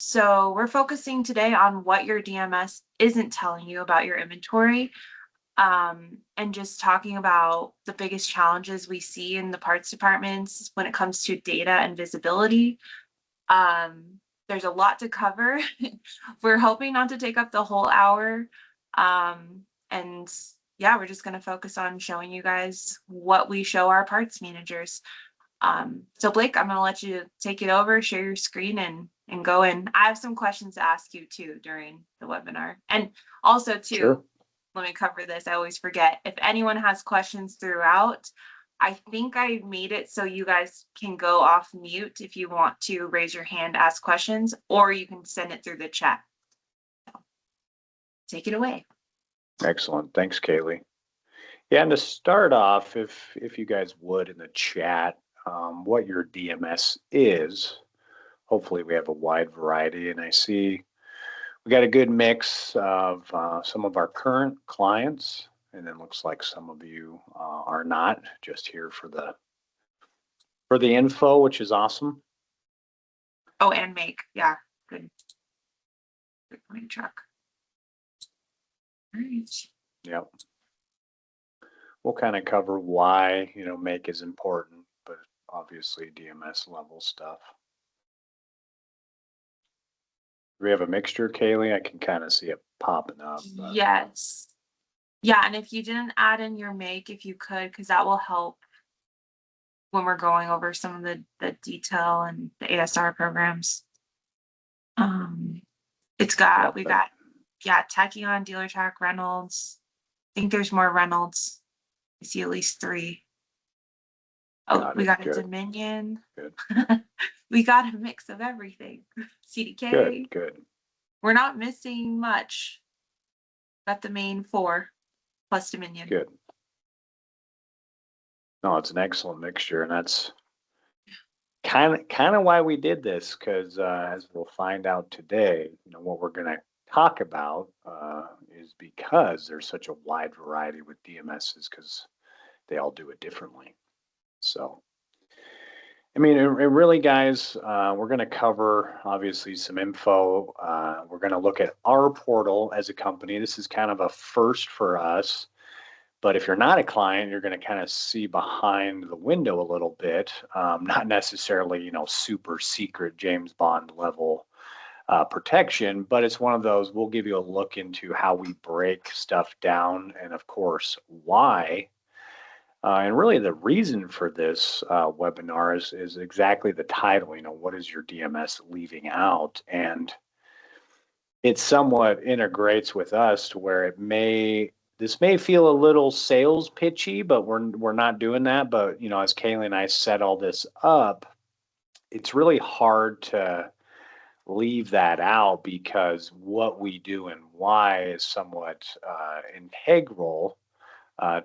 So we're focusing today on what your DMS isn't telling you about your inventory, and just talking about the biggest challenges we see in the parts departments when it comes to data and visibility. There's a lot to cover. We're hoping not to take up the whole hour. And yeah, we're just going to focus on showing you guys what we show our parts managers. So Blake, I'm going to let you take it over, share your screen and go in. I have some questions to ask you too during the webinar. And also too, Sure. let me cover this. I always forget. If anyone has questions throughout, I think I made it so you guys can go off mute if you want to raise your hand, ask questions, or you can send it through the chat. So, take it away. Excellent. Thanks, Kaylee. Yeah, and to start off, if you guys would in the chat, what your DMS is. Hopefully we have a wide variety, and I see we got a good mix of some of our current clients, and then looks like some of you are not just here for the info, which is awesome. Oh, and make. Yeah, good. Good point, Chuck. All right. Yep. We'll kind of cover why, make is important, but obviously DMS level stuff. Do we have a mixture, Kaylee? I can kind of see it popping up. But... Yes. Yeah, and if you didn't add in your make, if you could, because that will help when we're going over some of the detail and the ASR programs. We got Tekion, Dealer Track, Reynolds. I think there's more Reynolds. I see at least 3. Oh, we got a Dominion. Good. We got a mix of everything. CDK. Good. We're not missing much. Got the main 4 plus Dominion. Good. No, it's an excellent mixture, and that's kind of why we did this, because as we'll find out today, what we're going to talk about is because there's such a wide variety with DMSs, because they all do it differently. So, I mean, it really, guys, we're going to cover obviously some info. We're going to look at our portal as a company. This is kind of a first for us. But if you're not a client, you're going to kind of see behind the window a little bit, not necessarily, super secret James Bond level protection, but it's one of those, we'll give you a look into how we break stuff down and, of course, why. And really the reason for this webinar is exactly the title, what is your DMS leaving out? And it somewhat integrates with us to where this may feel a little sales pitchy, but we're not doing that. But as Kaylee and I set all this up, it's really hard to leave that out, because what we do and why is somewhat integral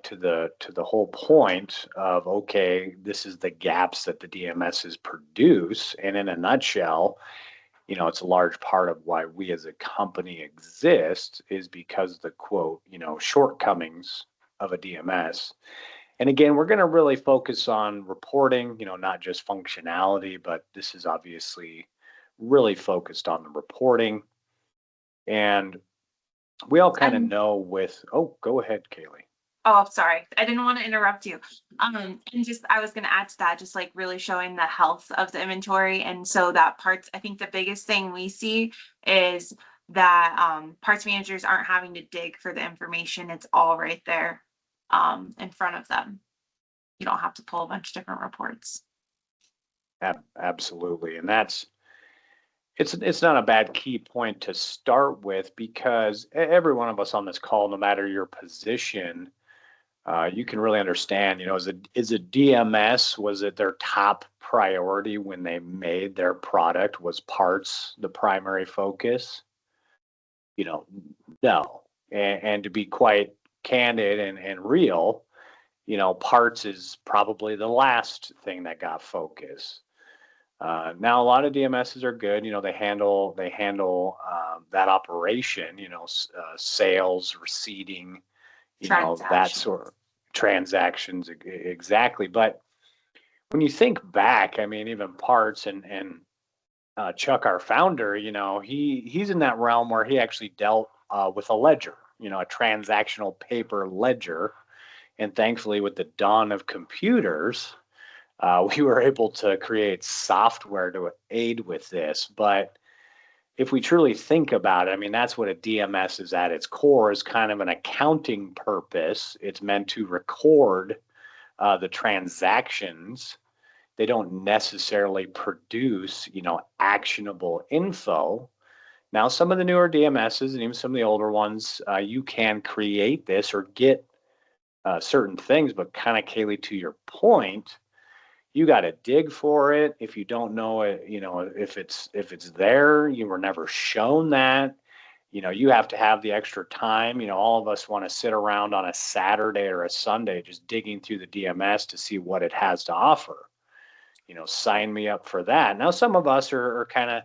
to the whole point of, okay, this is the gaps that the DMSs produce, and in a nutshell, it's a large part of why we as a company exist, is because the quote, shortcomings of a DMS. And again, we're going to really focus on reporting, not just functionality, but this is obviously really focused on the reporting. And we all kind of know with, go ahead, Kaylee. Oh, sorry. I didn't want to interrupt you. And I was going to add to that, just like really showing the health of the inventory. And so that parts, I think the biggest thing we see is that parts managers aren't having to dig for the information. It's all right there in front of them. You don't have to pull a bunch of different reports. Absolutely. And it's not a bad key point to start with, because every one of us on this call, no matter your position, you can really understand, is a DMS, was it their top priority when they made their product? Was parts the primary focus? No. And to be quite candid and real, parts is probably the last thing that got focus. Now, a lot of DMSs are good. They handle that operation, sales, receipting, that sort of transactions. Exactly. But when you think back, I mean, even parts and Chuck, our founder, he's in that realm where he actually dealt with a ledger, a transactional paper ledger. And thankfully, with the dawn of computers, we were able to create software to aid with this. But if we truly think about it, I mean, that's what a DMS is at its core, is kind of an accounting purpose. It's meant to record the transactions. They don't necessarily produce, actionable info. Now, some of the newer DMSs and even some of the older ones, you can create this or get certain things, but kind of Kaylee, to your point, you got to dig for it. If you don't know it, if it's there, you were never shown that. You have to have the extra time. All of us want to sit around on a Saturday or a Sunday just digging through the DMS to see what it has to offer. Sign me up for that. Now, some of us are kind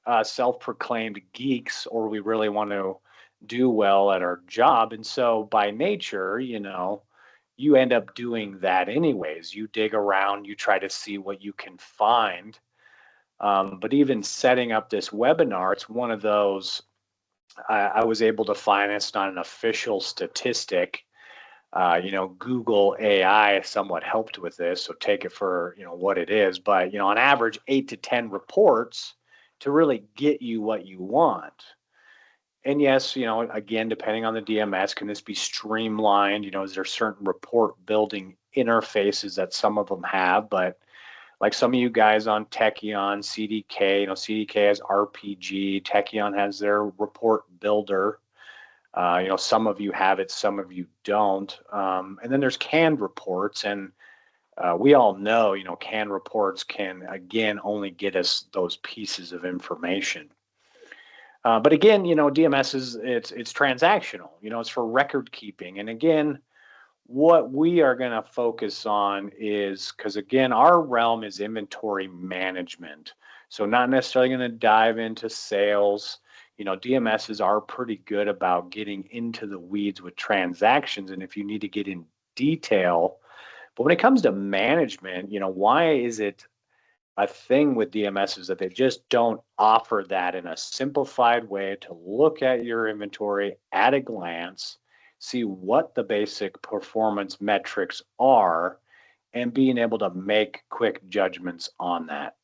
of self-proclaimed geeks, or we really want to do well at our job. And so by nature, you end up doing that anyways. You dig around, you try to see what you can find. But even setting up this webinar, it's one of those I was able to find. It's not an official statistic. Google AI somewhat helped with this, so take it for what it is. But on average, 8 to 10 reports to really get you what you want. And yes, again, depending on the DMS, can this be streamlined? Is there certain report building interfaces that some of them have? But like some of you guys on Tekion, CDK, CDK has RPG, Tekion has their report builder. Some of you have it, some of you don't. And then there's canned reports, and we all know, canned reports can, again, only get us those pieces of information. But again, DMS it's transactional. It's for record keeping. And again, what we are going to focus on is, because again, our realm is inventory management. So not necessarily going to dive into sales. DMSs are pretty good about getting into the weeds with transactions, and if you need to get in detail. But when it comes to management, why is it a thing with DMS is that they just don't offer that in a simplified way to look at your inventory at a glance, see what the basic performance metrics are, and being able to make quick judgments on that.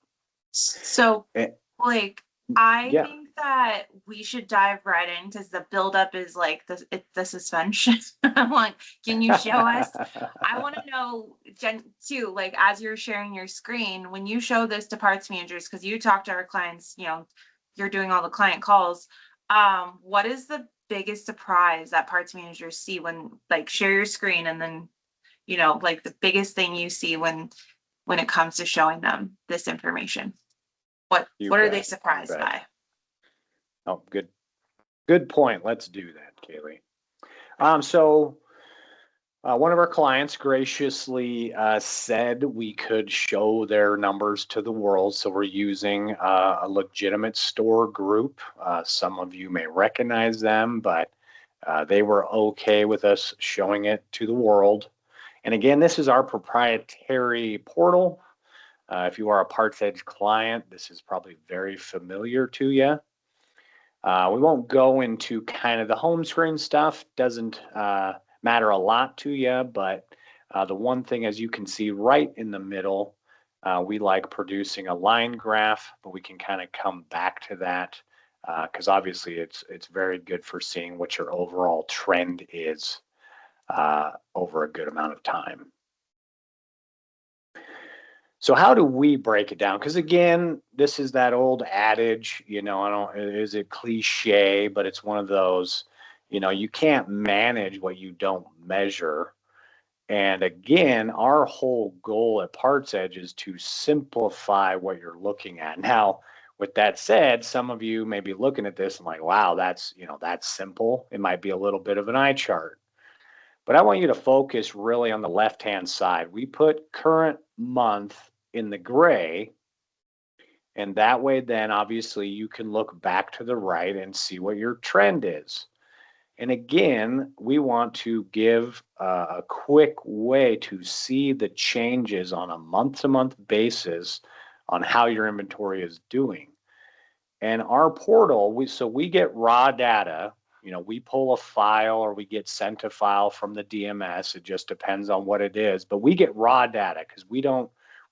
So, Eh, like, I yeah. think that we should dive right in because the buildup is like the suspension. I'm like, can you show us? I want to know, Jen, too, like as you're sharing your screen, when you show this to parts managers, because you talk to our clients, you're doing all the client calls. What is the biggest surprise that parts managers see when like share your screen and then, like the biggest thing you see when it comes to showing them this information? What You what are they bet. You surprised bet. by? Oh, good point. Let's do that, Kaylee. So one of our clients graciously said we could show their numbers to the world. So we're using a legitimate store group. Some of you may recognize them, but they were okay with us showing it to the world. And again, this is our proprietary portal. If you are a PartsEdge client, this is probably very familiar to you. We won't go into kind of the home screen stuff. Doesn't matter a lot to you, but the one thing, as you can see right in the middle, we like producing a line graph, but we can kind of come back to that because obviously it's very good for seeing what your overall trend is over a good amount of time. So how do we break it down? Because again, this is that old adage, is it cliche, but it's one of those, you can't manage what you don't measure. And again, our whole goal at PartsEdge is to simplify what you're looking at. Now, with that said, some of you may be looking at this and like, wow, that's simple. It might be a little bit of an eye chart. But I want you to focus really on the left-hand side. We put current month in the gray, and that way then obviously you can look back to the right and see what your trend is. And again, we want to give a quick way to see the changes on a month-to-month basis on how your inventory is doing. And our portal, we get raw data. We pull a file or we get sent a file from the DMS. It just depends on what it is. But we get raw data because we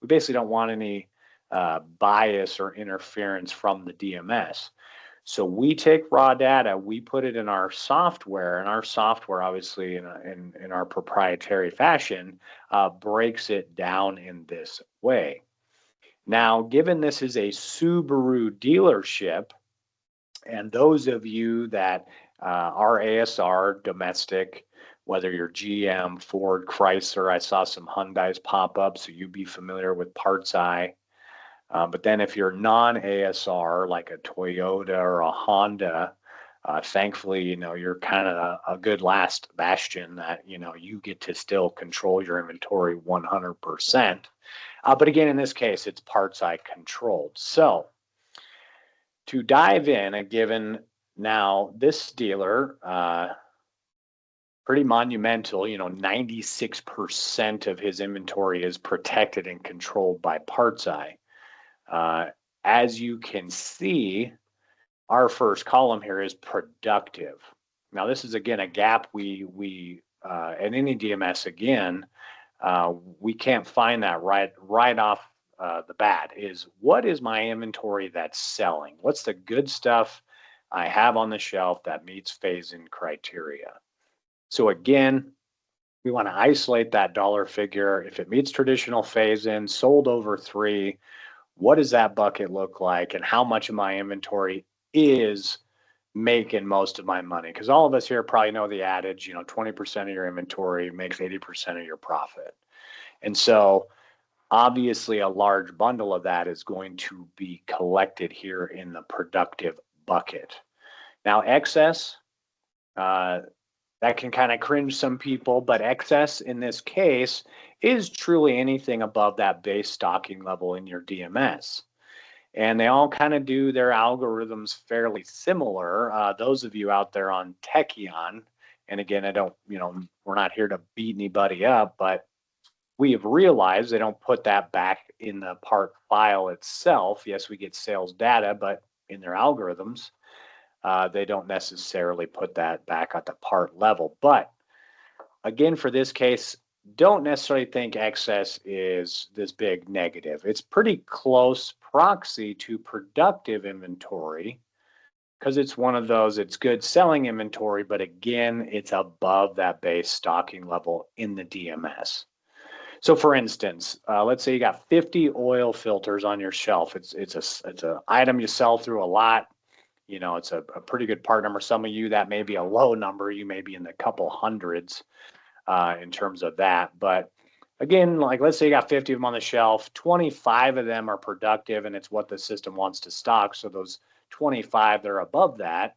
basically don't want any bias or interference from the DMS. So we take raw data, we put it in our software, and our software, obviously, in our proprietary fashion, breaks it down in this way. Now, given this is a Subaru dealership, and those of you that are ASR domestic, whether you're GM, Ford, Chrysler, I saw some Hyundais pop up, so you'd be familiar with PartsEdge. But then if you're non-ASR, like a Toyota or a Honda, thankfully, you're kind of a good last bastion that, you get to still control your inventory 100%. But again, in this case, it's PartsEdge controlled. So to dive in, and given now this dealer, pretty monumental, 96% of his inventory is protected and controlled by PartsEdge. As you can see, our first column here is productive. Now, this is again a gap we in any DMS again, we can't find that right off the bat. Is what is my inventory that's selling? What's the good stuff I have on the shelf that meets phase-in criteria? So again, we want to isolate that dollar figure. If it meets traditional phase-in, sold over 3, what does that bucket look like, and how much of my inventory is making most of my money? Because all of us here probably know the adage, 20% of your inventory makes 80% of your profit. And so obviously a large bundle of that is going to be collected here in the productive bucket. Now, excess, that can kind of cringe some people, but excess in this case is truly anything above that base stocking level in your DMS. And they all kind of do their algorithms fairly similar. Those of you out there on Tekion, and again, we're not here to beat anybody up, but we have realized they don't put that back in the part file itself. Yes, we get sales data, but in their algorithms, they don't necessarily put that back at the part level. But again, for this case, don't necessarily think excess is this big negative. It's pretty close proxy to productive inventory because it's one of those, it's good selling inventory, but again, it's above that base stocking level in the DMS. So for instance, let's say you got 50 oil filters on your shelf. It's a item you sell through a lot. It's a pretty good part number. Some of you, that may be a low number. You may be in the couple hundreds in terms of that. But again, like let's say you got 50 of them on the shelf, 25 of them are productive and it's what the system wants to stock. So those 25 that are above that,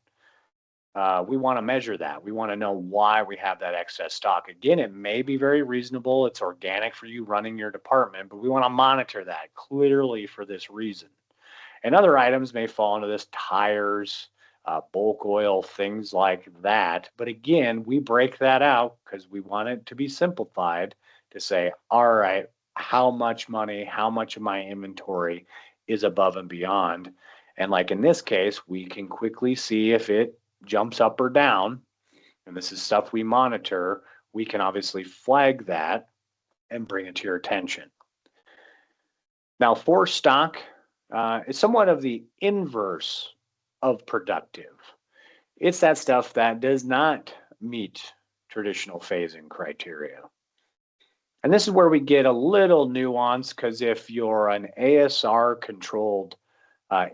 we want to measure that. We want to know why we have that excess stock. Again, it may be very reasonable. It's organic for you running your department, but we want to monitor that clearly for this reason. And other items may fall into this: tires, bulk oil, things like that. But again, we break that out because we want it to be simplified to say, all right, how much money, how much of my inventory is above and beyond? And like in this case, we can quickly see if it jumps up or down. And this is stuff we monitor. We can obviously flag that and bring it to your attention. Now, for stock, it's somewhat of the inverse of productive. It's that stuff that does not meet traditional phase-in criteria. And this is where we get a little nuance, because if you're an ASR controlled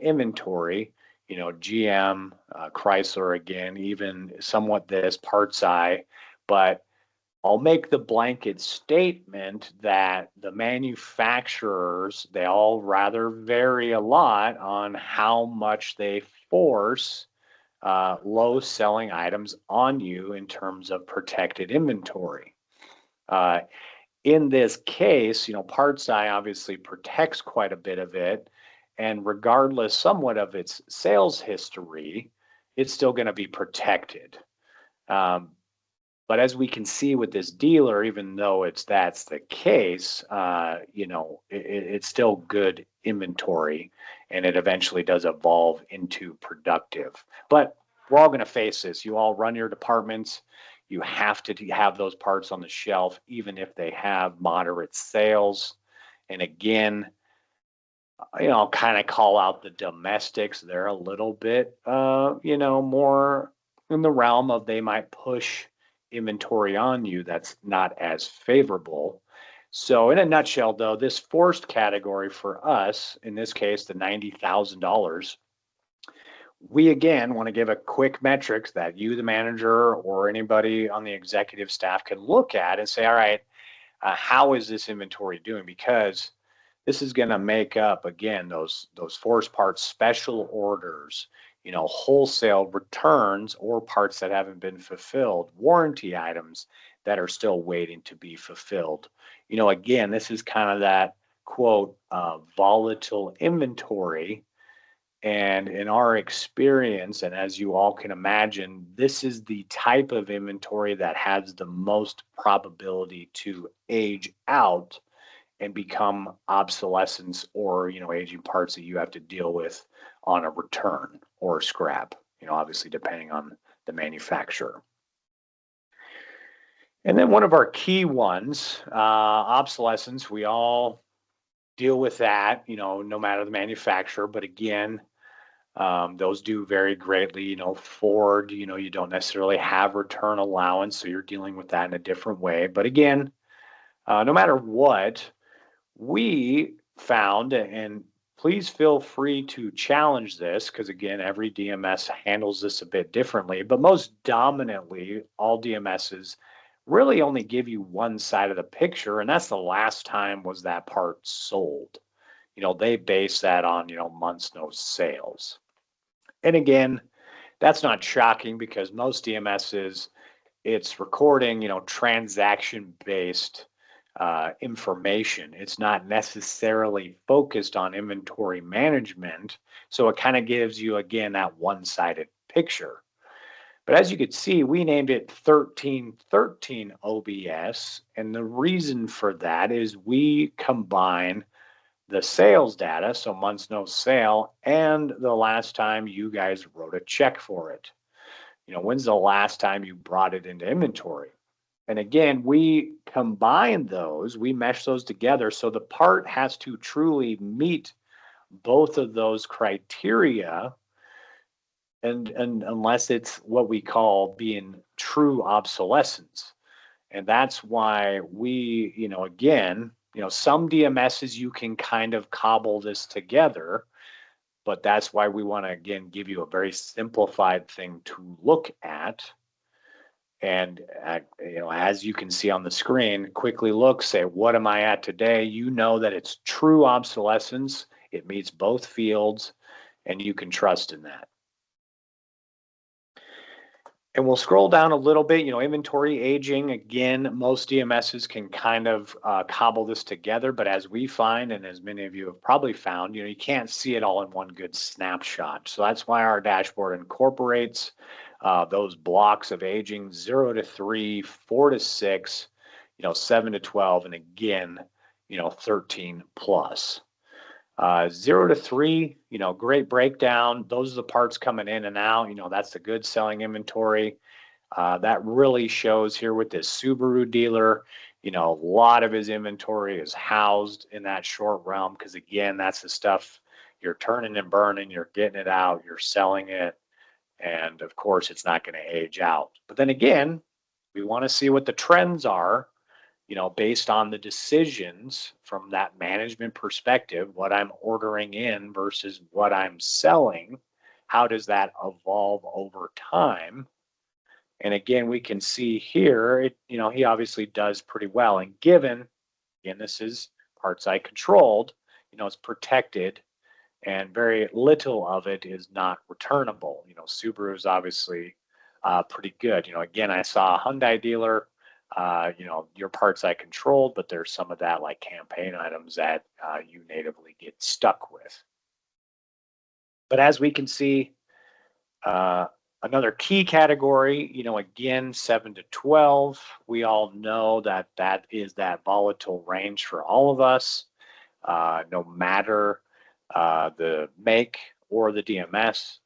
inventory, GM, Chrysler, again, even somewhat this PartsEdge, but I'll make the blanket statement that the manufacturers, they all rather vary a lot on how much they force low selling items on you in terms of protected inventory. In this case, PartsEdge obviously protects quite a bit of it, and regardless somewhat of its sales history, it's still going to be protected. But as we can see with this dealer, even though that's the case, it's still good inventory, and it eventually does evolve into productive. But we're all going to face this. You all run your departments. You have to have those parts on the shelf, even if they have moderate sales. And again, kind of call out the domestics. They're a little bit, more in the realm of they might push inventory on you that's not as favorable. So, in a nutshell, though, this forced category for us, in this case, the $90,000, we again want to give a quick metrics that you, the manager, or anybody on the executive staff can look at and say, all right, how is this inventory doing? Because this is going to make up again those forced parts, special orders, wholesale returns or parts that haven't been fulfilled, warranty items that are still waiting to be fulfilled. Again, this is kind of that quote volatile inventory. And in our experience, and as you all can imagine, this is the type of inventory that has the most probability to age out and become obsolescence or aging parts that you have to deal with on a return or scrap, obviously depending on the manufacturer. And then one of our key ones, obsolescence, we all deal with that, no matter the manufacturer. But again, those do vary greatly. Ford, you don't necessarily have return allowance, so you're dealing with that in a different way. But again, no matter what, we found, and please feel free to challenge this because, again, every DMS handles this a bit differently, but most dominantly, all DMSs really only give you one side of the picture, and that's the last time was that part sold. They base that on, months no sales. And again, that's not shocking because most DMSs, it's recording, transaction based information. It's not necessarily focused on inventory management. So it kind of gives you, again, that one sided picture. But as you could see, we named it 1313 OBS. And the reason for that is we combine the sales data, so months no sale, and the last time you guys wrote a check for it. When's the last time you brought it into inventory? And again, we combine those, we mesh those together. So the part has to truly meet both of those criteria. And unless it's what we call being true obsolescence. And that's why we, again, some DMSs you can kind of cobble this together, but that's why we want to, again, give you a very simplified thing to look at. And as you can see on the screen, quickly look, say, what am I at today? You know that it's true obsolescence. It meets both fields, and you can trust in that. And we'll scroll down a little bit, inventory aging. Again, most DMSs can kind of cobble this together, but as we find, and as many of you have probably found, you can't see it all in one good snapshot. So that's why our dashboard incorporates those blocks of aging 0 to 3, 4 to 6, 7 to 12, and again, 13 plus. 0 to 3, great breakdown. Those are the parts coming in and out. That's the good selling inventory. That really shows here with this Subaru dealer. A lot of his inventory is housed in that short realm because, again, that's the stuff you're turning and burning, you're getting it out, you're selling it. And of course, it's not going to age out. But then again, we want to see what the trends are, based on the decisions from that management perspective, what I'm ordering in versus what I'm selling. How does that evolve over time? And again, we can see here, he obviously does pretty well. And given, again, this is parts I controlled, it's protected and very little of it is not returnable. Subaru is obviously pretty good. Again, I saw a Hyundai dealer, your parts I controlled, but there's some of that like campaign items that you natively get stuck with. But as we can see, Another key category, again, 7 to 12. We all know that that is that volatile range for all of us, no matter the make or the DMS.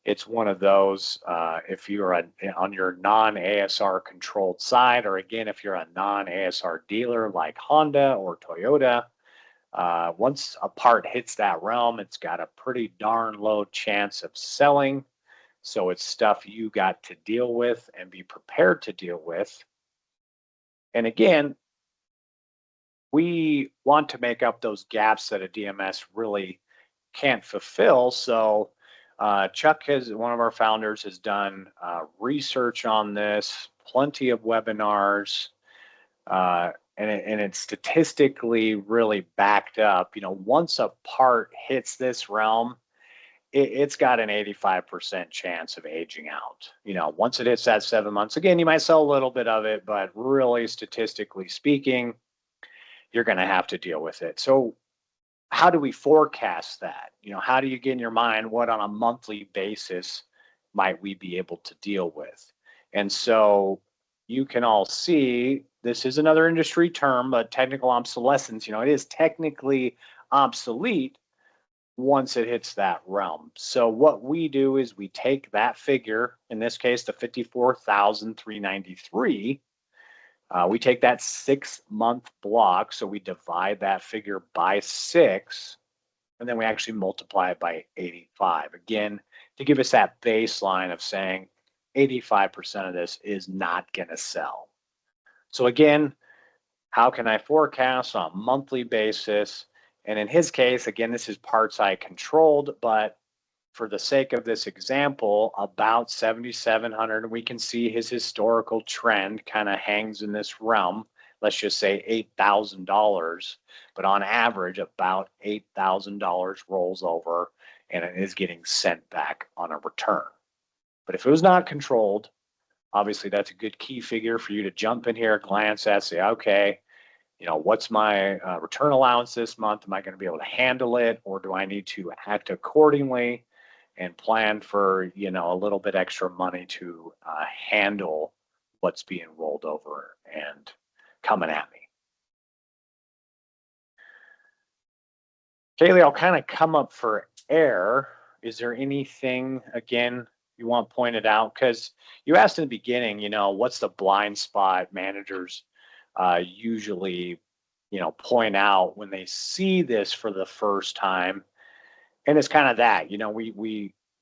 It's one of those, if you're on your non-ASR controlled side, or again, if you're a non-ASR dealer like Honda or Toyota, once a part hits that realm, it's got a pretty darn low chance of selling. So it's stuff you got to deal with and be prepared to deal with. And again, we want to make up those gaps that a DMS really can't fulfill. So Chuck, one of our founders, has done research on this, plenty of webinars, and it's statistically really backed up. Once a part hits this realm, it's got an 85% chance of aging out. Once it hits that 7 months, again, you might sell a little bit of it, but really statistically speaking, you're going to have to deal with it. So how do we forecast that? How do you get in your mind what on a monthly basis might we be able to deal with? And so you can all see this is another industry term, but technical obsolescence, it is technically obsolete once it hits that realm. So what we do is we take that figure, in this case, the 54,393. We take that 6-month block, so we divide that figure by 6, and then we actually multiply it by 85. Again, to give us that baseline of saying 85% of this is not going to sell. So again, how can I forecast on a monthly basis? And in his case, again, this is PartsEdge controlled, but for the sake of this example, about 7,700, we can see his historical trend kind of hangs in this realm. Let's just say $8,000, but on average, about $8,000 rolls over and it is getting sent back on a return. But if it was not controlled, obviously that's a good key figure for you to jump in here, glance at, say, okay, what's my return allowance this month? Am I going to be able to handle it, or do I need to act accordingly and plan for, a little bit extra money to handle what's being rolled over and coming at me? Kaylee, I'll kind of come up for air. Is there anything, again, you want pointed out? Because you asked in the beginning, what's the blind spot managers usually, point out when they see this for the first time. And it's kind of that,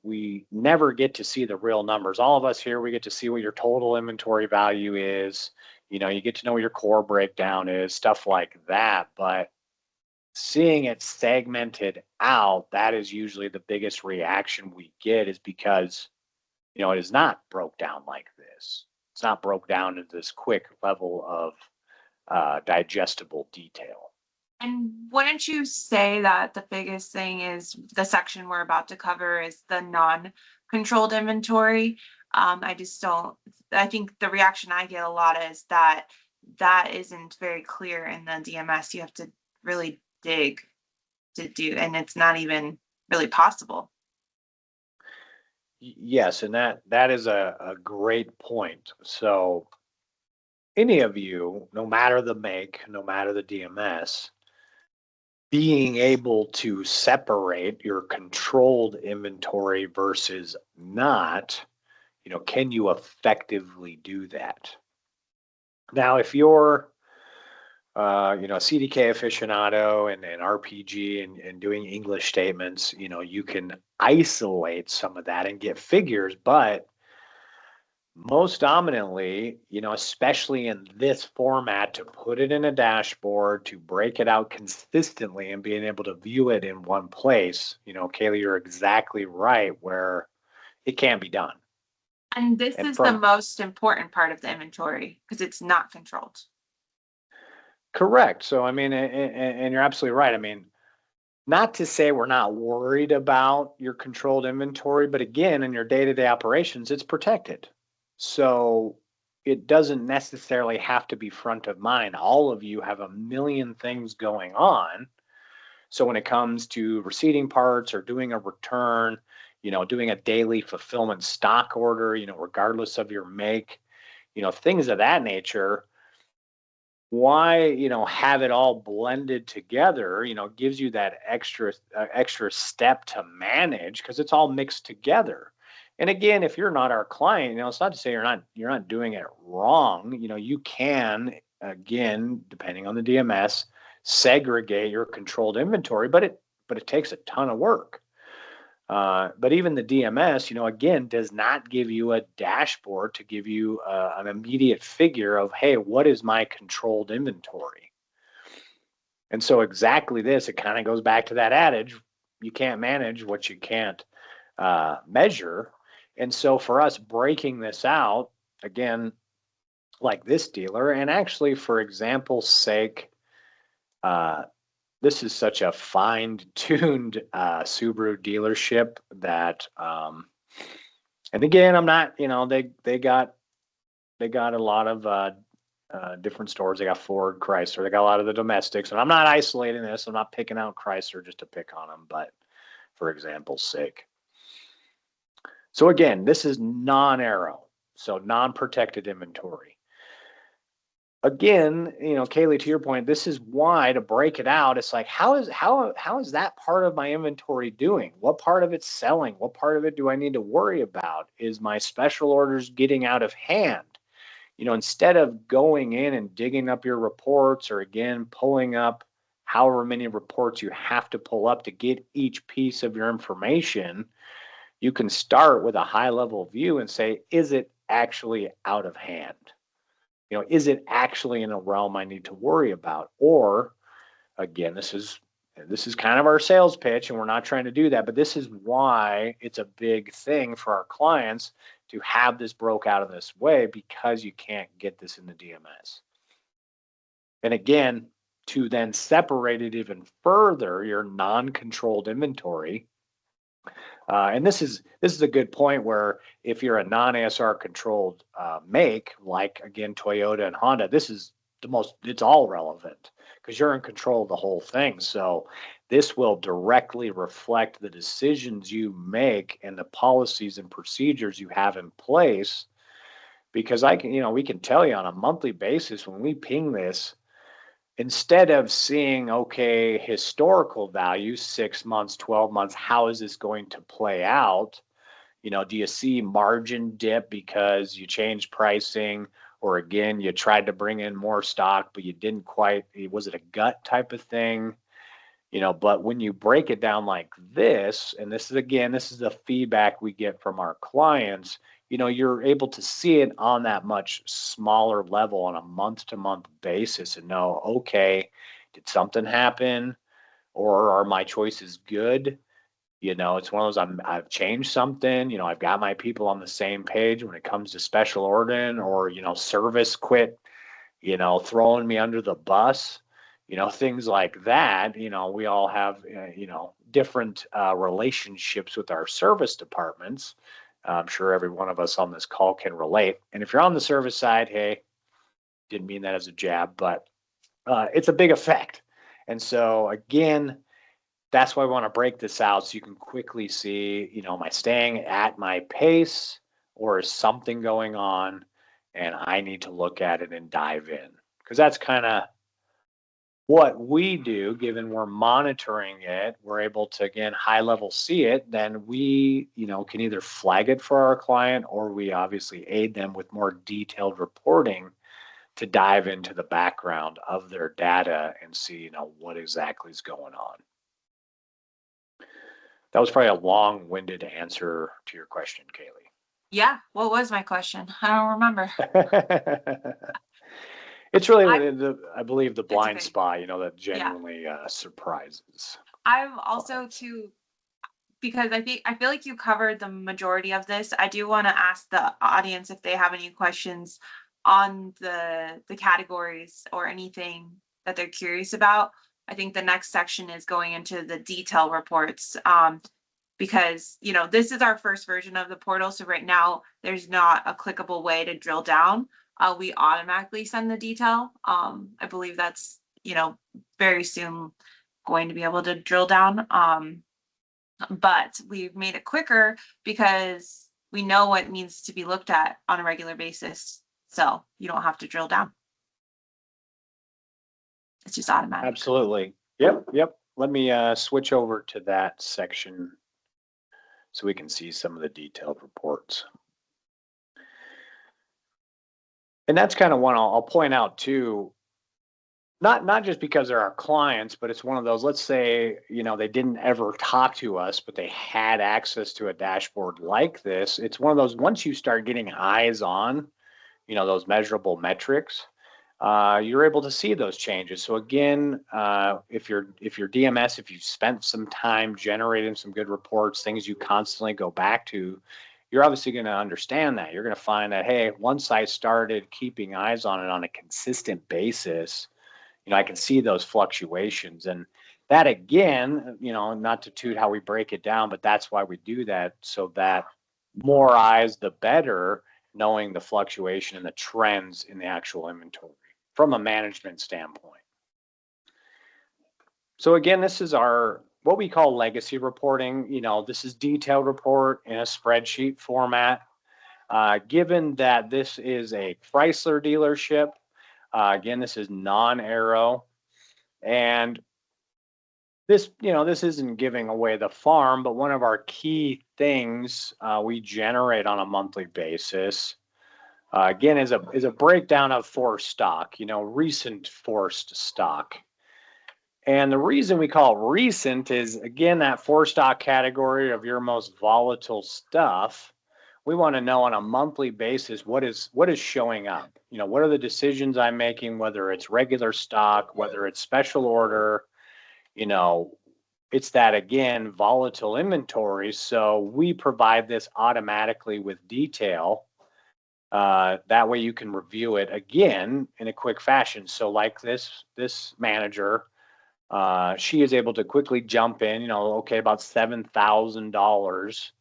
we never get to see the real numbers. All of us here, we get to see what your total inventory value is. You get to know what your core breakdown is, stuff like that. But seeing it segmented out, that is usually the biggest reaction we get, is because, it is not broke down like this. It's not broke down into this quick level of digestible detail. And wouldn't you say that the biggest thing is the section we're about to cover is the non-controlled inventory? I just don't, I think the reaction I get a lot is that that isn't very clear in the DMS. You have to really dig to do, and it's not even really possible. Yes, and that is a great point. So any of you, no matter the make, no matter the DMS, being able to separate your controlled inventory versus not, can you effectively do that? Now, if you're, a CDK aficionado and RPG and doing English statements, you can isolate some of that and get figures, but most dominantly, especially in this format, to put it in a dashboard, to break it out consistently and being able to view it in one place, Kaylee, you're exactly right where it can be done. And this And is the from most important part of the inventory because it's not controlled. correct. So, I mean, and you're absolutely right. I mean, not to say we're not worried about your controlled inventory, but again, in your day-to-day operations, it's protected. So it doesn't necessarily have to be front of mind. All of you have a million things going on. So when it comes to receiving parts or doing a return, doing a daily fulfillment stock order, regardless of your make, things of that nature. Why, have it all blended together, gives you that extra step to manage because it's all mixed together. And again, if you're not our client, it's not to say you're not doing it wrong. You can, again, depending on the DMS, segregate your controlled inventory, but it takes a ton of work. But even the DMS, again, does not give you a dashboard to give you an immediate figure of, hey, what is my controlled inventory? And so exactly this, it kind of goes back to that adage, you can't manage what you can't measure. And so for us breaking this out, again, like this dealer, and actually for example's sake, this is such a fine-tuned Subaru dealership that, and again, I'm not, they got a lot of different stores. They got Ford, Chrysler. They got a lot of the domestics, and I'm not isolating this. I'm not picking out Chrysler just to pick on them, but for example's sake. So again, this is non-aero, so non-protected inventory. Again, Kaylee, to your point, this is why to break it out, it's like, how is that part of my inventory doing? What part of it's selling? What part of it do I need to worry about? Is my special orders getting out of hand? Instead of going in and digging up your reports or again, pulling up however many reports you have to pull up to get each piece of your information, you can start with a high level view and say, is it actually out of hand? Is it actually in a realm I need to worry about? Or again, this is kind of our sales pitch, and we're not trying to do that, but this is why it's a big thing for our clients to have this broke out in this way, because you can't get this in the DMS. And again, to then separate it even further, your non-controlled inventory. And this is a good point where if you're a non-ASR controlled make, like again Toyota and Honda, this is it's all relevant because you're in control of the whole thing. So this will directly reflect the decisions you make and the policies and procedures you have in place. Because we can tell you on a monthly basis when we ping this, instead of seeing, okay, historical values, 6 months, 12 months, how is this going to play out? Do you see margin dip because you changed pricing, or again, you tried to bring in more stock, but you didn't quite, was it a gut type of thing? But when you break it down like this, and this is the feedback we get from our clients, you're able to see it on that much smaller level on a month to month basis and know, okay, did something happen, or are my choices good? It's one of those, I've changed something, I've got my people on the same page when it comes to special ordering, or, service quit, throwing me under the bus, things like that. We all have, different relationships with our service departments. I'm sure every one of us on this call can relate. And if you're on the service side, hey, didn't mean that as a jab, but it's a big effect. And so again, that's why we want to break this out so you can quickly see, am I staying at my pace, or is something going on and I need to look at it and dive in? Because that's kind of what we do, given we're monitoring it, we're able to, again, high level see it, then we, can either flag it for our client, or we obviously aid them with more detailed reporting to dive into the background of their data and see, what exactly is going on. That was probably a long-winded answer to your question, Kaylee. Yeah, what was my question? I don't remember. It's really, I believe, the It's blind okay. spot, that Yeah. genuinely surprises. I'm also too, because I feel like you covered the majority of this. I do want to ask the audience if they have any questions on the categories or anything that they're curious about. I think the next section is going into the detail reports. Because this is our first version of the portal, so right now there's not a clickable way to drill down. We automatically send the detail. I believe that's very soon going to be able to drill down. but we've made it quicker because we know what needs to be looked at on a regular basis. So you don't have to drill down. It's just automatic. Absolutely. Yep, yep. Let me switch over to that section so we can see some of the detailed reports. And that's kind of one I'll point out too. Not just because they're our clients, but it's one of those, let's say, they didn't ever talk to us, but they had access to a dashboard like this. It's one of those, once you start getting eyes on, those measurable metrics, you're able to see those changes. So again, if you're DMS, if you've spent some time generating some good reports, things you constantly go back to, you're obviously going to understand that. You're going to find that, hey, once I started keeping eyes on it on a consistent basis, I can see those fluctuations. And that again, not to toot how we break it down, but that's why we do that, so that more eyes, the better, knowing the fluctuation and the trends in the actual inventory from a management standpoint. So again, this is our what we call legacy reporting. This is detailed report in a spreadsheet format. Given that this is a Chrysler dealership, again, this is non-aero, and this isn't giving away the farm, but one of our key things we generate on a monthly basis, again, is a breakdown of forced stock, recent forced stock. And the reason we call it recent is, again, that forced stock category of your most volatile stuff. We want to know on a monthly basis what is showing up. What are the decisions I'm making, whether it's regular stock, whether it's special order. It's that, again, volatile inventory. So we provide this automatically with detail. That way you can review it again in a quick fashion. So like this manager, she is able to quickly jump in, okay, about $7,000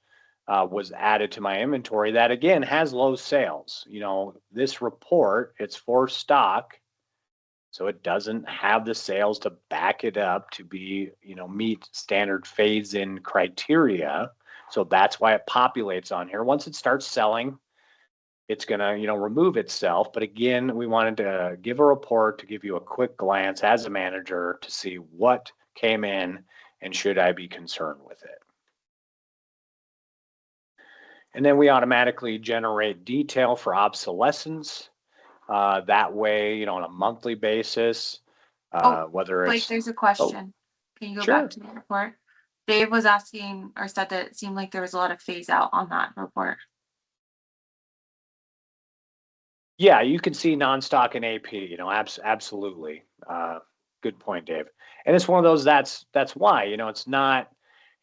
was added to my inventory. That again has low sales. This report, it's for stock, so it doesn't have the sales to back it up to be, meet standard phase-in criteria. So that's why it populates on here. Once it starts selling, it's going to, remove itself. But again, we wanted to give a report to give you a quick glance as a manager to see what came in and should I be concerned with it. And then we automatically generate detail for obsolescence. That way, on a monthly basis, whether Blake, it's, there's a question. Can you go sure. back to the report? Dave was asking or said that it seemed like there was a lot of phase out on that report. Yeah, you can see non-stock and AP, absolutely. Good point, Dave. And it's one of those, that's why,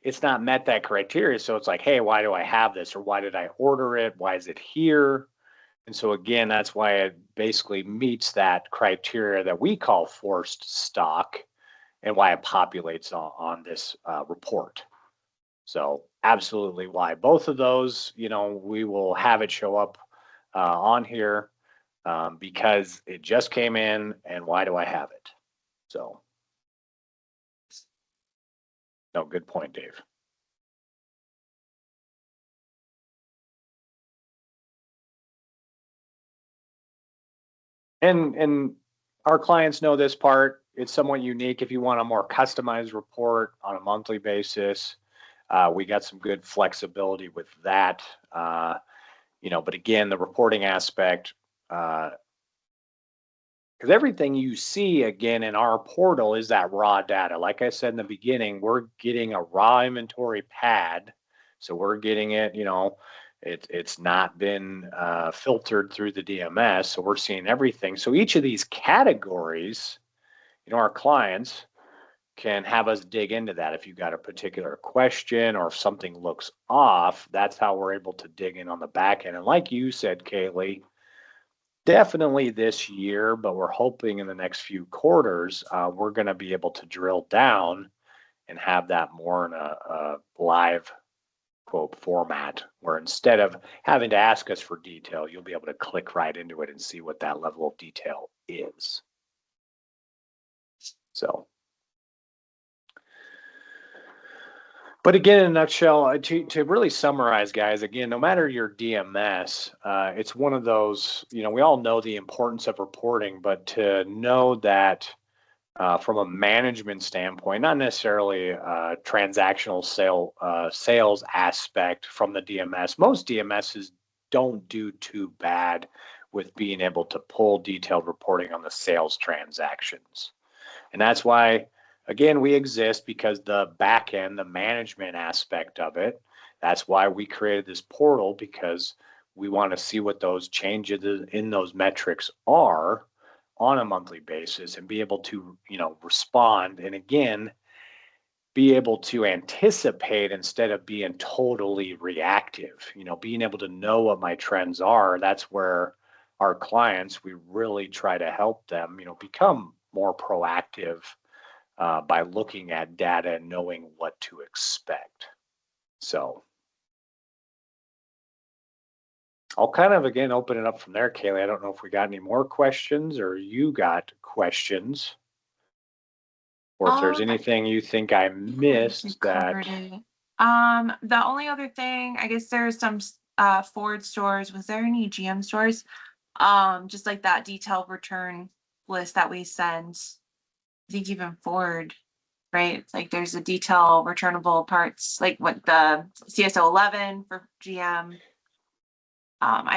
it's not met that criteria. So it's like, hey, why do I have this? Or why did I order it? Why is it here? And so again, that's why it basically meets that criteria that we call forced stock, and why it populates on this report. So absolutely why. Both of those, we will have it show up on here because it just came in, and why do I have it? So, no, good point, Dave. And our clients know this part. It's somewhat unique. If you want a more customized report on a monthly basis, we got some good flexibility with that. But again, the reporting aspect, because everything you see again in our portal is that raw data. Like I said in the beginning, we're getting a raw inventory pad. So we're getting it, it's not been filtered through the DMS. So we're seeing everything. So each of these categories, our clients can have us dig into that. If you got a particular question or if something looks off, that's how we're able to dig in on the back end. And like you said, Kaylee, definitely this year, but we're hoping in the next few quarters, we're going to be able to drill down and have that more in a live quote format, where instead of having to ask us for detail, you'll be able to click right into it and see what that level of detail is. So But again, in a nutshell, to really summarize, guys, again, no matter your DMS, it's one of those, we all know the importance of reporting, but to know that from a management standpoint, not necessarily a transactional sales aspect from the DMS, most DMSs don't do too bad with being able to pull detailed reporting on the sales transactions. And that's why, again, we exist because the back end, the management aspect of it, that's why we created this portal, because we want to see what those changes in those metrics are on a monthly basis and be able to, respond. And again, be able to anticipate instead of being totally reactive, being able to know what my trends are. That's where our clients, we really try to help them, become more proactive by looking at data and knowing what to expect. So I'll kind of again open it up from there, Kaylee. I don't know if we got any more questions or you got questions, or if there's I anything you think I think we missed that. covered it. The only other thing, I guess there's some Ford stores. Was there any GM stores? Just like that detailed return list that we send. I think even Ford, right? It's like there's a detail returnable parts, like what the CSO 11 for GM.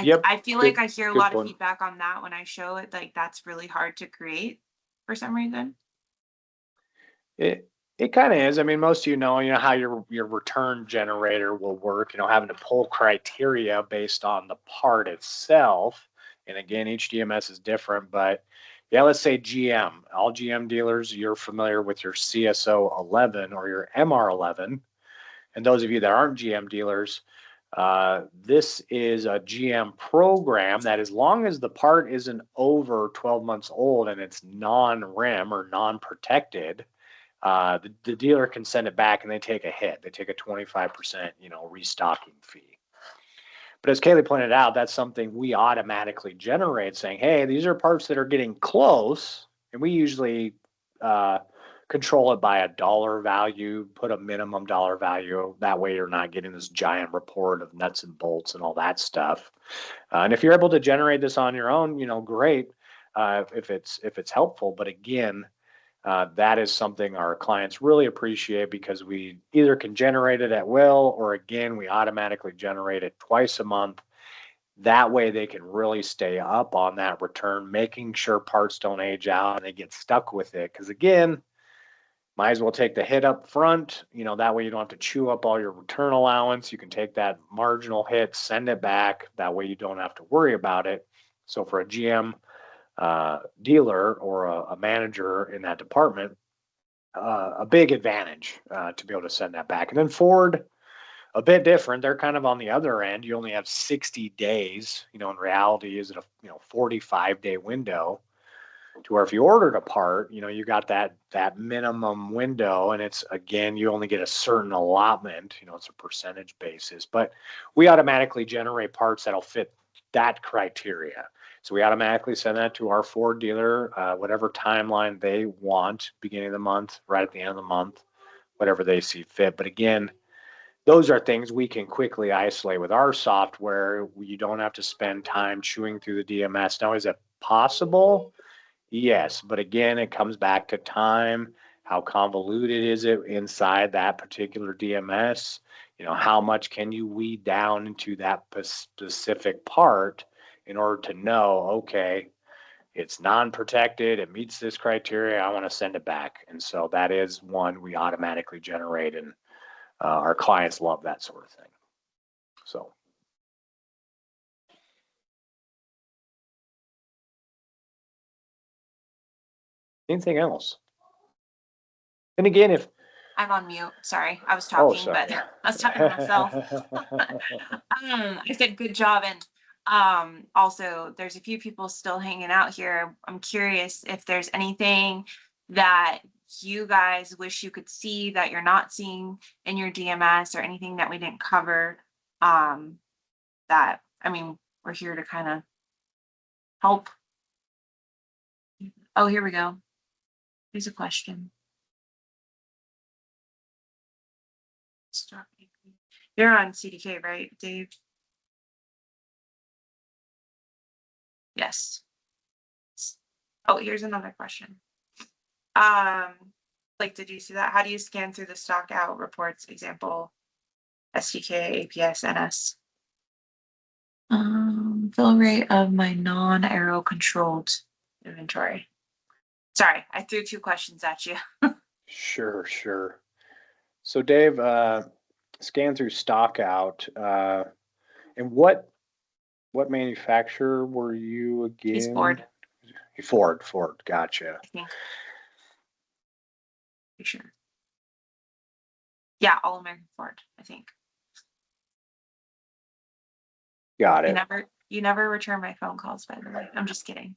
Yep, I feel like good I hear a good lot of point. feedback on that when I show it. Like that's really hard to create for some reason. It kind of is. I mean, most of you know how your return generator will work. Having to pull criteria based on the part itself. And again, each DMS is different. But yeah, let's say GM. All GM dealers, you're familiar with your CSO 11 or your MR 11. And those of you that aren't GM dealers, this is a GM program that, as long as the part isn't over 12 months old and it's non-REM or non-protected, the dealer can send it back and they take a hit. They take a 25%, restocking fee. But as Kaylee pointed out, that's something we automatically generate, saying, hey, these are parts that are getting close. And we usually control it by a dollar value, put a minimum dollar value. That way you're not getting this giant report of nuts and bolts and all that stuff. And if you're able to generate this on your own, great, if it's helpful. But again, that is something our clients really appreciate, because we either can generate it at will, or again, we automatically generate it twice a month. That way they can really stay up on that return, making sure parts don't age out and they get stuck with it. Because again, might as well take the hit up front. That way you don't have to chew up all your return allowance. You can take that marginal hit, send it back. That way you don't have to worry about it. So for a GM dealer or a manager in that department, a big advantage to be able to send that back. And then Ford, a bit different. They're kind of on the other end. You only have 60 days. In reality, is it a 45-day window, to where if you ordered a part, you got that minimum window, and it's, again, you only get a certain allotment. It's a percentage basis, but we automatically generate parts that'll fit that criteria. So we automatically send that to our Ford dealer, whatever timeline they want, beginning of the month, right at the end of the month, whatever they see fit. But again, those are things we can quickly isolate with our software. You don't have to spend time chewing through the DMS. Now, is it possible? Yes, but again, it comes back to time. How convoluted is it inside that particular DMS? How much can you weed down into that specific part in order to know, okay, it's non-protected, it meets this criteria, I want to send it back. And so that is one we automatically generate, and our clients love that sort of thing. So. Anything else? And again, if I'm on mute. Sorry, I was oh, talking, sorry. but I was talking to myself. I said good job, and also there's a few people still hanging out here. I'm curious if there's anything that you guys wish you could see that you're not seeing in your DMS, or anything that we didn't cover. That I mean, we're here to kind of help. Oh, here we go. Here's a question. You're on CDK, right, Dave? Yes. Oh, here's another question. Like, did you see that? How do you scan through the stock out reports? Example, STK, APS, NS. Fill rate of my non-arrow controlled inventory. Sorry, I threw two questions at you. Sure, sure. So Dave, scan through stock out, and what manufacturer were you He's again? bored, Ford, gotcha. I think. Pretty sure. Yeah, All American Ford, I think. Got it. You never return my phone calls, by the way. I'm just kidding.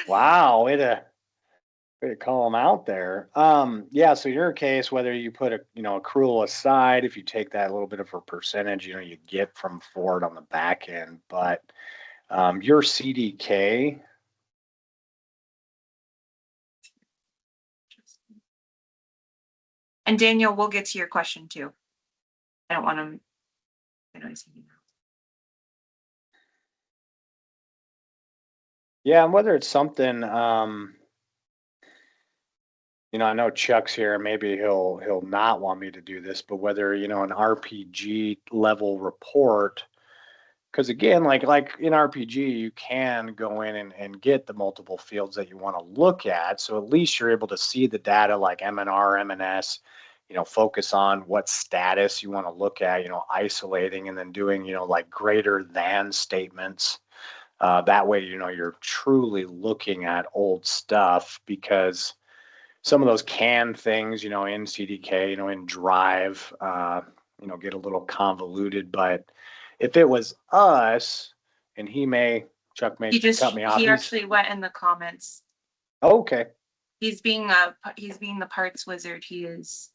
Wow, way to call them out there. Yeah, so in your case, whether you put a accrual aside, if you take that little bit of a percentage, you get from Ford on the back end, but your CDK, And Daniel, we'll get to your question too. I don't want to. I know he's thinking. yeah, and whether it's something, I know Chuck's here, and maybe he'll not want me to do this, but whether an RPG level report, because again, like in RPG, you can go in and get the multiple fields that you want to look at, so at least you're able to see the data like MNR, MNS, focus on what status you want to look at, isolating and then doing like greater than statements. That way, you're truly looking at old stuff, because some of those canned things, in CDK, in Drive, get a little convoluted. But if it was us, and Chuck may cut me off. He actually went in the comments. Oh, okay. He's being the parts wizard. He is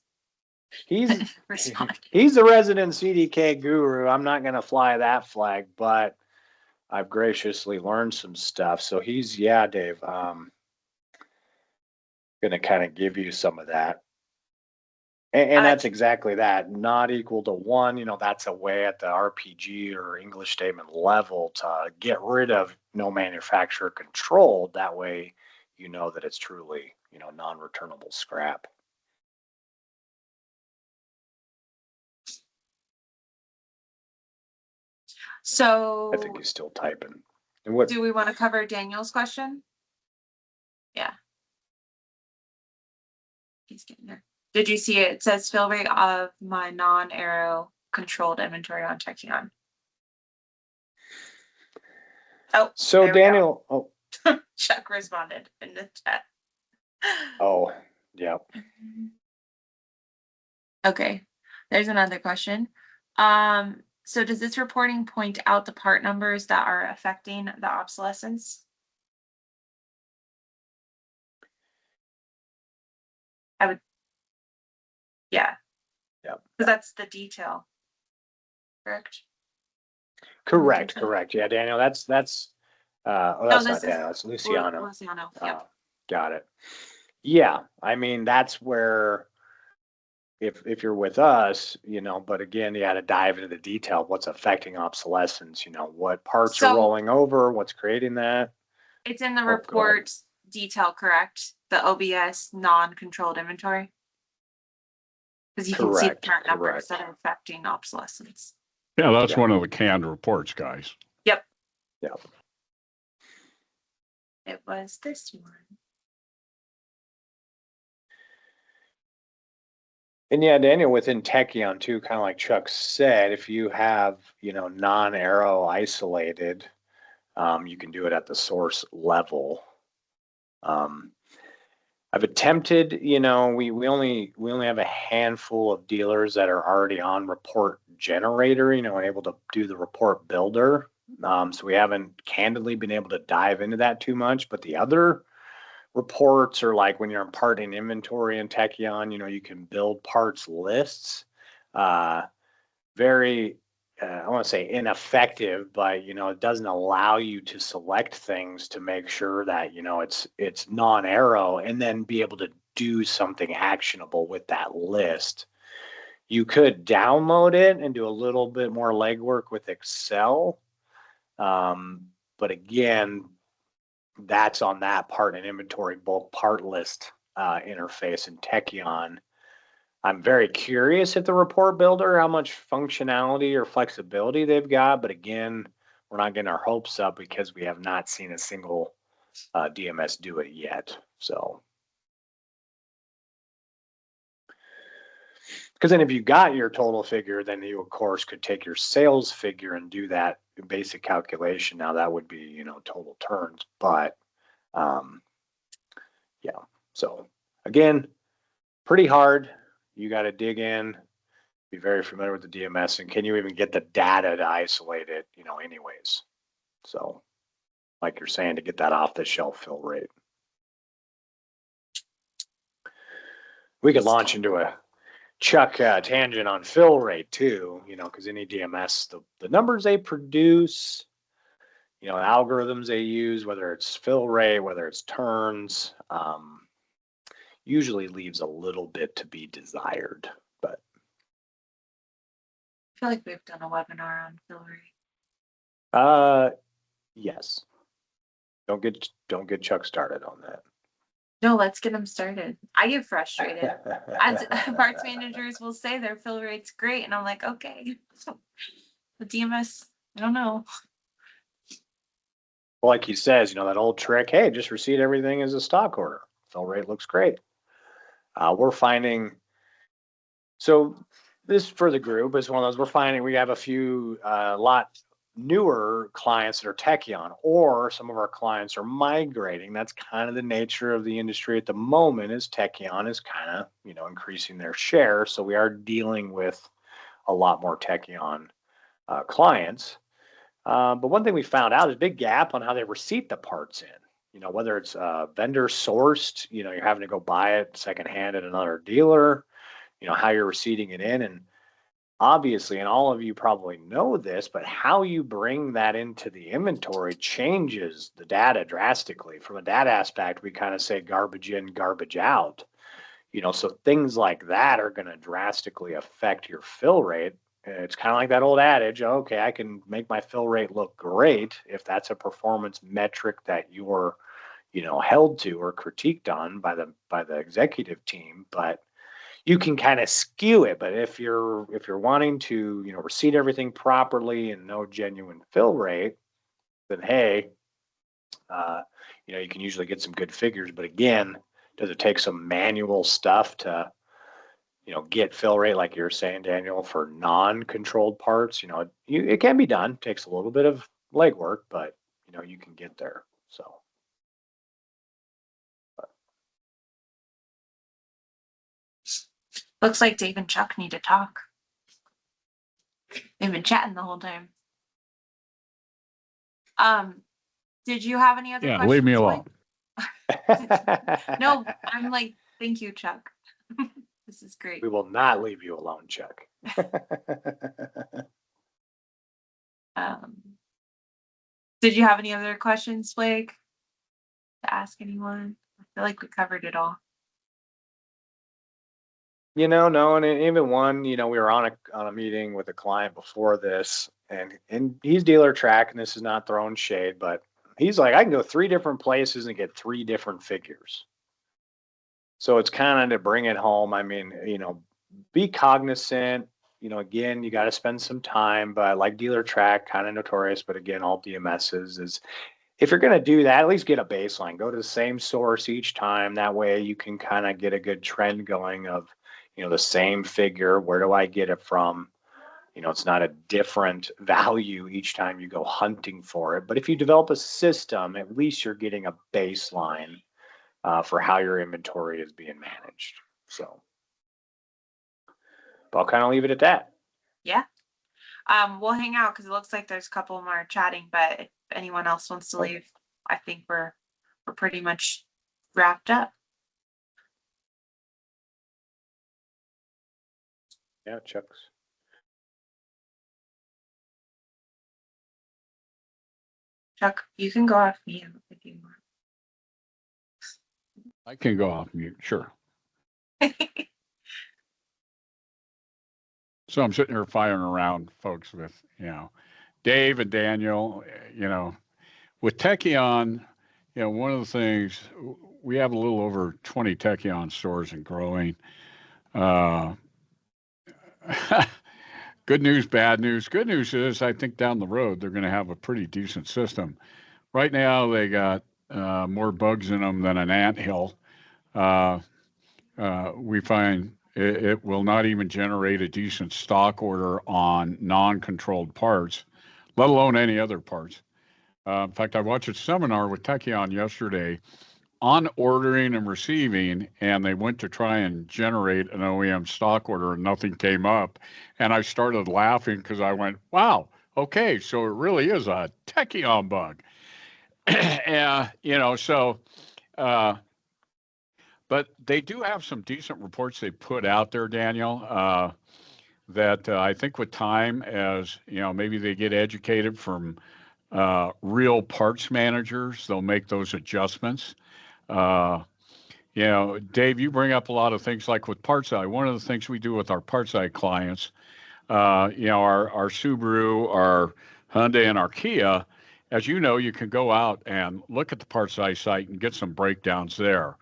He's responding. he's the resident CDK guru. I'm not gonna fly that flag, but I've graciously learned some stuff. So yeah, Dave, gonna kind of give you some of that. And that's exactly that, not equal to one. That's a way at the RPG or English statement level to get rid of no manufacturer control. That way, that it's truly, non-returnable scrap. I think So, he's still typing. And what? do we want to cover Daniel's question? Yeah. He's getting there. Did you see it? It says fill rate of my non-arrow controlled inventory on Tekion. Oh, So Daniel, oh, Chuck responded in the chat. oh, yeah. Okay, there's another question. So does this reporting point out the part numbers that are affecting the obsolescence? I would, yeah. Yeah. Because that's the detail, correct? Correct. Yeah, Daniel, that's that's not Daniel, that's Luciano. Luciano, yep. Got it. Yeah, I mean, that's where if you're with us, but again, you got to dive into the detail of what's affecting obsolescence, what parts are rolling over, what's creating that. It's in the report detail, correct? The OBS non-controlled inventory. Because you can see the part numbers that are affecting obsolescence. Yeah, that's one of the canned reports, guys. Yep. Yep. It was this one. And yeah, Daniel, within Tekion too, kind of like Chuck said, if you have, non-arrow isolated, you can do it at the source level. I've attempted, we only have a handful of dealers that are already on report generator, and able to do the report builder. So we haven't candidly been able to dive into that too much, but the other reports are like when you're imparting inventory in Tekion, you can build parts lists. Very, I want to say ineffective, but it doesn't allow you to select things to make sure that it's non-arrow and then be able to do something actionable with that list. You could download it and do a little bit more legwork with Excel. But again, that's on that part and inventory bulk part list interface in Tekion. I'm very curious at the report builder, how much functionality or flexibility they've got. But again, we're not getting our hopes up because we have not seen a single DMS do it yet. So, because then if you got your total figure, then you of course could take your sales figure and do that basic calculation. Now that would be, you know, total turns, but yeah. So again, pretty hard. You got to dig in, be very familiar with the DMS, and can you even get the data to isolate it, you know, anyways. So like you're saying, to get that off the shelf fill rate. We could launch into a Chuck tangent on fill rate too, you know, because any DMS, the numbers they produce, you know, algorithms they use, whether it's fill rate, whether it's turns, usually leaves a little bit to be desired. But I feel like we've done a webinar on fill rate. yes. Don't get Chuck started on that. No, let's get them started. I get frustrated. As parts managers will say their fill rate's great, and I'm like, okay. The DMS, I don't know. Well, like he says, you know, that old trick, hey, just receipt everything as a stock order. Fill rate looks great. We're finding, so this for the group is one of those, we're finding we have a few, lot newer clients that are Techion, or some of our clients are migrating. That's kind of the nature of the industry at the moment, is Techion is kind of, you know, increasing their share. So we are dealing with a lot more Techion clients. But one thing we found out is a big gap on how they receipt the parts in. You know, whether it's vendor sourced, you know, you're having to go buy it secondhand at another dealer, you know, how you're receipting it in. And obviously, and all of you probably know this, but how you bring that into the inventory changes the data drastically. From a data aspect, we kind of say garbage in, garbage out. You know, so things like that are going to drastically affect your fill rate. It's kind of like that old adage, okay, I can make my fill rate look great if that's a performance metric that you're, you know, held to or critiqued on by the executive team, but you can kind of skew it. But if you're wanting to, you know, receipt everything properly and no genuine fill rate, then hey, you know, you can usually get some good figures. But again, does it take some manual stuff to, you know, get fill rate, like you're saying, Daniel, for non-controlled parts? You know, it can be done. It takes a little bit of legwork, but you know, you can get there. So. Looks like Dave and Chuck need to talk. They've been chatting the whole time. Did you have any other Yeah, questions? leave me Blake? alone. No, I'm like, thank you, Chuck. This is great. We will not leave you alone, Chuck. Did you have any other questions, Blake, to ask anyone? I feel like we covered it all. You know, no, and even one, you know, we were on a meeting with a client before this, and he's dealer track, and this is not throwing shade, but he's like, I can go 3 different places and get 3 different figures. So it's kind of to bring it home. I mean, you know, be cognizant. You know, again, you got to spend some time, but like dealer track, kind of notorious, but again, all DMSs is, if you're going to do that, at least get a baseline. Go to the same source each time. That way you can kind of get a good trend going of, you know, the same figure. Where do I get it from? You know, it's not a different value each time you go hunting for it. But if you develop a system, at least you're getting a baseline for how your inventory is being managed. So, but I'll kind of leave it at that. Yeah. We'll hang out because it looks like there's a couple more chatting, but if anyone else wants to leave, I think we're pretty much wrapped up. Yeah, Chuck's. Chuck, you can go off mute if you I can go off mute, sure. want. So I'm sitting here firing around folks with, Dave and Daniel, with Tekion, one of the things we have a little over 20 Tekion stores and growing. Uh, Good news, bad news. Good news is I think down the road they're going to have a pretty decent system. Right now they got more bugs in them than an anthill. Uh, we find it will not even generate a decent stock order on non-controlled parts, let alone any other parts. In fact, I watched a seminar with Tekion yesterday on ordering and receiving, and they went to try and generate an OEM stock order, and nothing came up. And I started laughing because I went, "Wow, okay, so it really is a Tekion bug." And so. Uh, but they do have some decent reports they put out there, Daniel. That I think with time, as maybe they get educated from real parts managers, they'll make those adjustments. Uh, Dave, you bring up a lot of things like with PartsEdge. One of the things we do with our PartsEdge clients, our Subaru, our Hyundai, and our Kia, as you know, you can go out and look at the PartsEdge site and get some breakdowns there.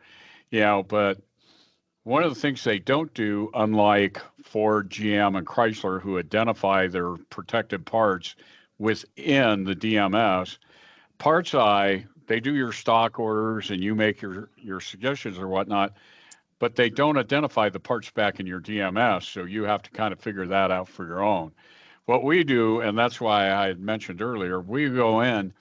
But one of the things they don't do, unlike Ford, GM, and Chrysler, who identify their protected parts within the DMS, PartsEye, they do your stock orders and you make your suggestions or whatnot, but they don't identify the parts back in your DMS, so you have to kind of figure that out for your own. What we do, and that's why I had mentioned earlier, we go in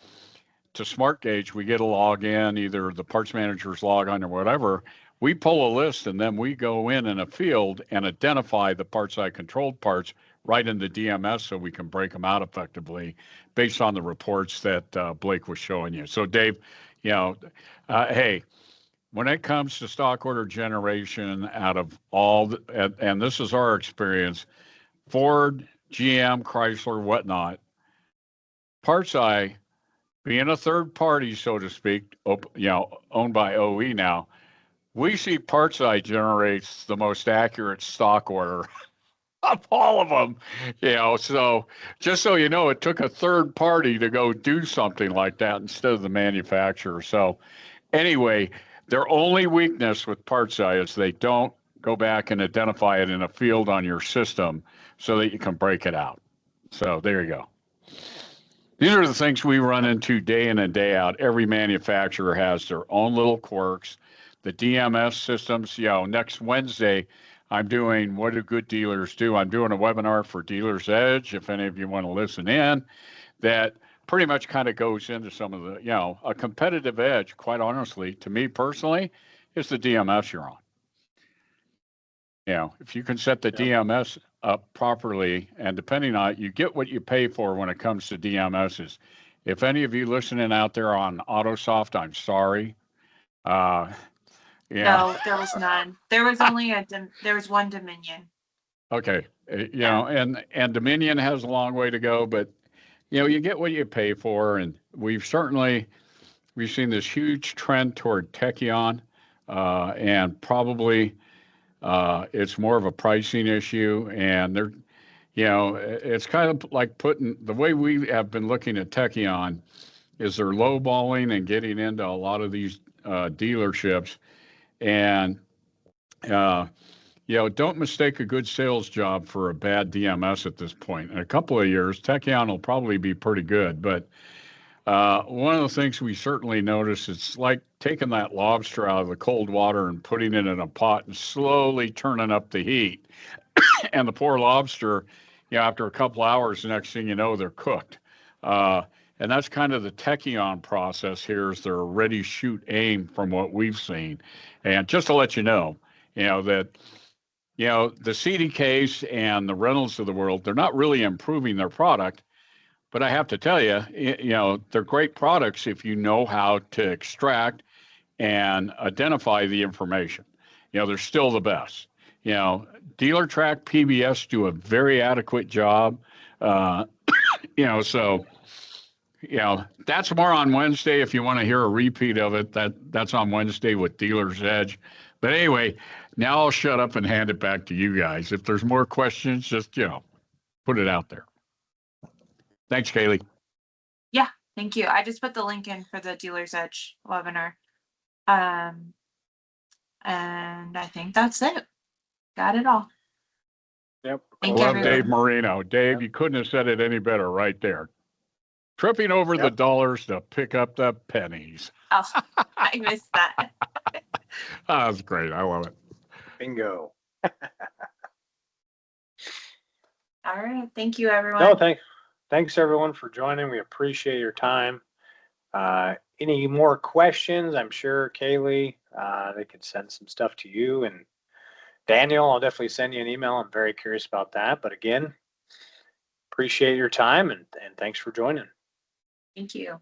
to Smart Gauge, we get a login, either the parts manager's login or whatever. We pull a list and then we go in a field and identify the PartsEye controlled parts right in the DMS so we can break them out effectively based on the reports that Blake was showing you. So Dave, hey, when it comes to stock order generation out of all, and this is our experience, Ford, GM, Chrysler, whatnot, PartsEye, being a third party, so to speak, owned by OE now, we see PartsEye generates the most accurate stock order of all of them. So just so you know, it took a third party to go do something like that instead of the manufacturer. So anyway, their only weakness with PartsEye is they don't go back and identify it in a field on your system so that you can break it out. So there you go. These are the things we run into day in and day out. Every manufacturer has their own little quirks. The DMS systems, next Wednesday, I'm doing What Do Good Dealers Do? I'm doing a webinar for Dealer's Edge, if any of you want to listen in, that pretty much kind of goes into some of the, a competitive edge, quite honestly, to me personally, is the DMS you're on. If you can set the DMS up properly, and depending on it, you get what you pay for when it comes to DMSs. If any of you listening out there on AutoSoft, I'm sorry. No, there was none. There was only there was one Dominion. Okay, and Dominion has a long way to go, but you get what you pay for, and we've seen this huge trend toward Tekion, and probably it's more of a pricing issue, and it's kind of like putting the way we have been looking at Tekion is they're lowballing and getting into a lot of these dealerships, and don't mistake a good sales job for a bad DMS at this point. In a couple of years, Tekion will probably be pretty good, but one of the things we certainly notice, it's like taking that lobster out of the cold water and putting it in a pot and slowly turning up the heat. And the poor lobster, after a couple hours, the next thing you know, they're cooked. And that's kind of the Tekion process here, is they're ready, shoot, aim from what we've seen. And just to let you know, that the CDKs and the Reynolds of the world, they're not really improving their product. But I have to tell you, they're great products if you know how to extract and identify the information. They're still the best. DealerTrack, PBS do a very adequate job. So that's more on Wednesday. If you want to hear a repeat of it, that's on Wednesday with Dealer's Edge. But anyway, now I'll shut up and hand it back to you guys. If there's more questions, just, put it out there. Thanks, Kaylee. Yeah, thank you. I just put the link in for the Dealer's Edge webinar. And I think that's it. Got it all. Yep. Thank Love everyone. Dave Marino. Dave, you couldn't have said it any better right there. Tripping over the dollars to pick up the pennies. Oh, I missed that. That's great. I love it. Bingo. All right. Thank you, everyone. No, thanks everyone for joining. We appreciate your time. Any more questions? I'm sure Kaylee, they could send some stuff to you, and Daniel, I'll definitely send you an email. I'm very curious about that. But again, appreciate your time and thanks for joining. Thank you.